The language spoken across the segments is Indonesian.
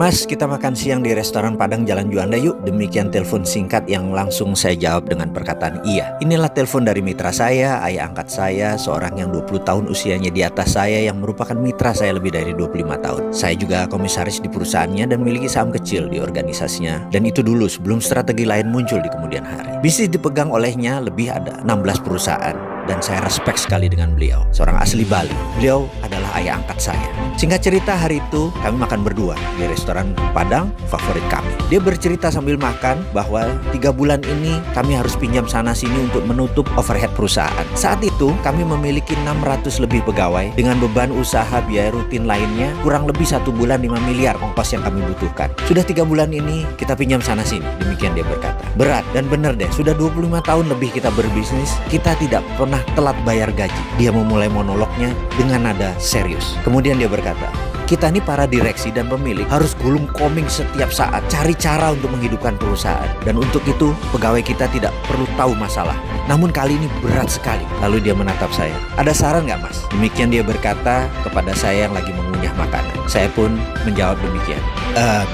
Mas, kita makan siang di restoran Padang Jalan Juanda yuk. Demikian telepon singkat yang langsung saya jawab dengan perkataan iya. Inilah telepon dari mitra saya, ayah angkat saya, seorang yang 20 tahun usianya di atas saya yang merupakan mitra saya lebih dari 25 tahun. Saya juga komisaris di perusahaannya dan memiliki saham kecil di organisasinya. Dan itu dulu sebelum strategi lain muncul di kemudian hari. Bisnis dipegang olehnya lebih ada 16 perusahaan. Dan saya respect sekali dengan beliau, seorang asli Bali. Beliau adalah ayah angkat saya. Singkat cerita, hari itu kami makan berdua di restoran Padang favorit kami. Dia bercerita sambil makan bahwa 3 bulan ini kami harus pinjam sana sini untuk menutup overhead perusahaan. Saat itu kami memiliki 600 lebih pegawai dengan beban usaha biaya rutin lainnya kurang lebih 1 bulan 5 miliar ongkos yang kami butuhkan. Sudah 3 bulan ini kita pinjam sana sini, demikian dia berkata. Berat dan benar deh, sudah 25 tahun lebih kita berbisnis, kita tidak pernah telat bayar gaji. Dia memulai monolognya dengan nada serius. Kemudian dia berkata, kita ini para direksi dan pemilik harus gulung koming setiap saat, cari cara untuk menghidupkan perusahaan. Dan untuk itu pegawai kita tidak perlu tahu masalah. Namun kali ini berat sekali. Lalu dia menatap saya. Ada saran nggak, Mas? Demikian dia berkata kepada saya yang lagi mengunyah makanan. Saya pun menjawab demikian.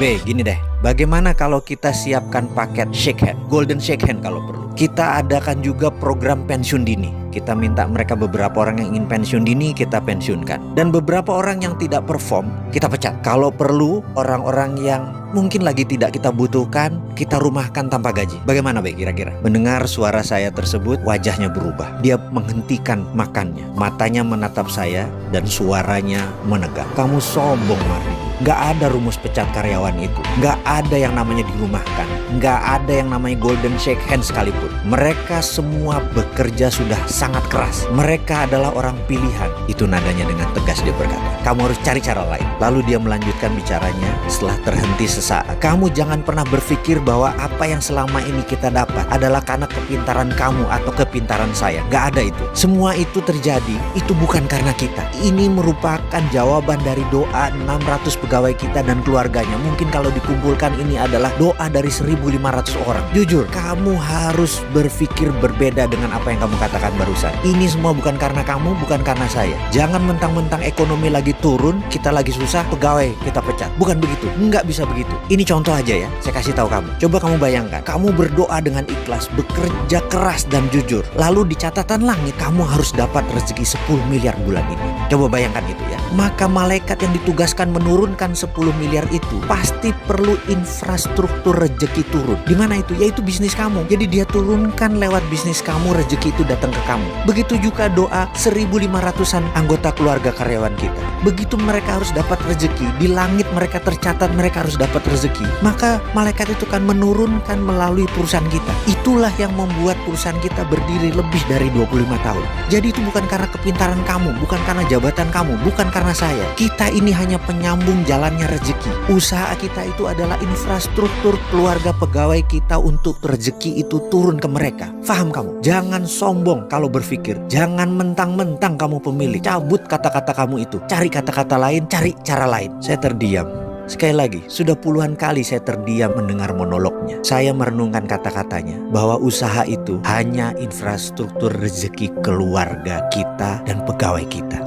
B, gini deh. Bagaimana kalau kita siapkan paket shake hand, golden shake hand kalau perlu. Kita adakan juga program pensiun dini. Kita minta mereka beberapa orang yang ingin pensiun dini, kita pensiunkan. Dan beberapa orang yang tidak perform, kita pecat. Kalau perlu, orang-orang yang mungkin lagi tidak kita butuhkan, kita rumahkan tanpa gaji. Bagaimana Be kira-kira? Mendengar suara saya tersebut, wajahnya berubah. Dia menghentikan makannya. Matanya menatap saya dan suaranya menegang. Kamu sombong, Mardi. Nggak ada rumus pecat karyawan itu. Nggak ada yang namanya dirumahkan. Nggak ada yang namanya golden shake hand sekalipun. Mereka semua bekerja sudah sangat keras. Mereka adalah orang pilihan. Itu nadanya dengan tegas dia berkata. Kamu harus cari cara lain. Lalu dia melanjutkan bicaranya setelah terhenti sesaat. Kamu jangan pernah berpikir bahwa apa yang selama ini kita dapat adalah karena kepintaran kamu atau kepintaran saya. Nggak ada itu. Semua itu terjadi, itu bukan karena kita. Ini merupakan jawaban dari doa 600 pegawai kita dan keluarganya. Mungkin kalau dikumpulkan ini adalah doa dari 1.500 orang. Jujur, kamu harus berpikir berbeda dengan apa yang kamu katakan barusan. Ini semua bukan karena kamu, bukan karena saya. Jangan mentang-mentang ekonomi lagi turun, kita lagi susah, pegawai kita pecat. Bukan begitu, nggak bisa begitu. Ini contoh aja ya, saya kasih tahu kamu. Coba kamu bayangkan, kamu berdoa dengan ikhlas, bekerja keras dan jujur. Lalu di catatan langit, kamu harus dapat rezeki 10 miliar bulan ini. Coba bayangkan itu ya. Maka malaikat yang ditugaskan menurunkan 10 miliar itu pasti perlu infrastruktur rezeki turun. Di mana itu? Yaitu bisnis kamu. Jadi dia turunkan lewat bisnis kamu, rezeki itu datang ke kamu. Begitu juga doa 1.500-an anggota keluarga karyawan kita. Begitu mereka harus dapat rezeki, di langit mereka tercatat mereka harus dapat rezeki. Maka malaikat itu kan menurunkan melalui perusahaan kita. Itulah yang membuat perusahaan kita berdiri lebih dari 25 tahun. Jadi itu bukan karena kepintaran kamu, bukan karena jabatan kamu, bukan karena saya. Kita ini hanya penyambung jalannya rezeki. Usaha kita itu adalah infrastruktur keluarga pegawai kita untuk rezeki itu turun ke mereka. Faham kamu? Jangan sombong kalau berpikir. Jangan mentang-mentang kamu pemilik. Cabut kata-kata kamu itu. Cari kata-kata lain, cari cara lain. Saya terdiam. Sekali lagi, sudah puluhan kali saya terdiam mendengar monolognya. Saya merenungkan kata-katanya bahwa usaha itu hanya infrastruktur rezeki keluarga kita dan pegawai kita.